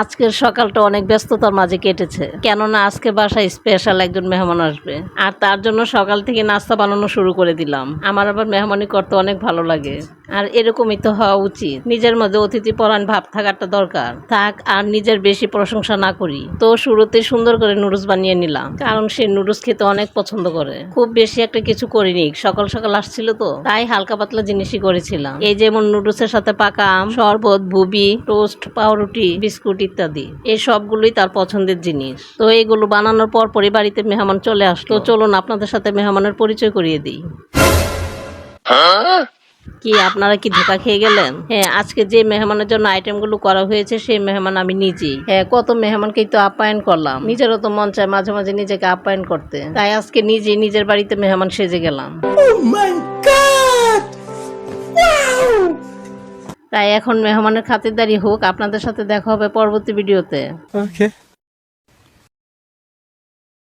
আজকের সকালটা অনেক ব্যস্ততার মাঝে কেটেছে, কেননা আজকে বাসায় স্পেশাল একজন মেহমান আসবে আর তার জন্য সকাল থেকে নাস্তা বানানো শুরু করে দিলাম। আমার আবার মেহমানি করতে অনেক ভালো লাগে আর এরকমই তো হওয়া উচিত। নিজের মধ্যে অতিথি পরায়ণ ভাব থাকাটা দরকার থাক আর নিজের বেশি প্রশংসা না করি। তো শুরুতে সুন্দর করে নুডলস বানিয়ে নিলাম, কারণ সে নুডলস খেতে অনেক পছন্দ করে। খুব বেশি একটা কিছু করিনি, সকাল সকাল আসছিল তো তাই হালকা পাতলা জিনিসই করেছিলাম। এই যেমন নুডলসের সাথে পাকা আম, শরবত, ভুবি, টোস্ট, পাউরুটি, বিস্কুট ইত্যাদি। এই সবগুলোই তার পছন্দের জিনিস। তো এগুলো বানানোর পরই বাড়িতে মেহমান চলে আসলো। চলুন আপনাদের সাথে মেহমানের পরিচয় করিয়ে দিই। কি আপনারা কি ধোকা খেয়ে গেলেন? হ্যাঁ, আজকে যে মেহমানের জন্য আইটেমগুলো করা হয়েছে সেই মেহমান আমি নিজেই। হ্যাঁ, কত মেহমানকেই তো আপ্যায়ন করলাম, নিজেরও তো মন চায় মাঝে মাঝে নিজেকে আপ্যায়ন করতে। তাই আজকে নিজেই নিজের বাড়িতে মেহমান সেজে গেলাম। তাই এখন মেহমানের খাতিরদারি হোক। আপনাদের সাথে দেখা হবে পরবর্তী ভিডিওতে। Okay.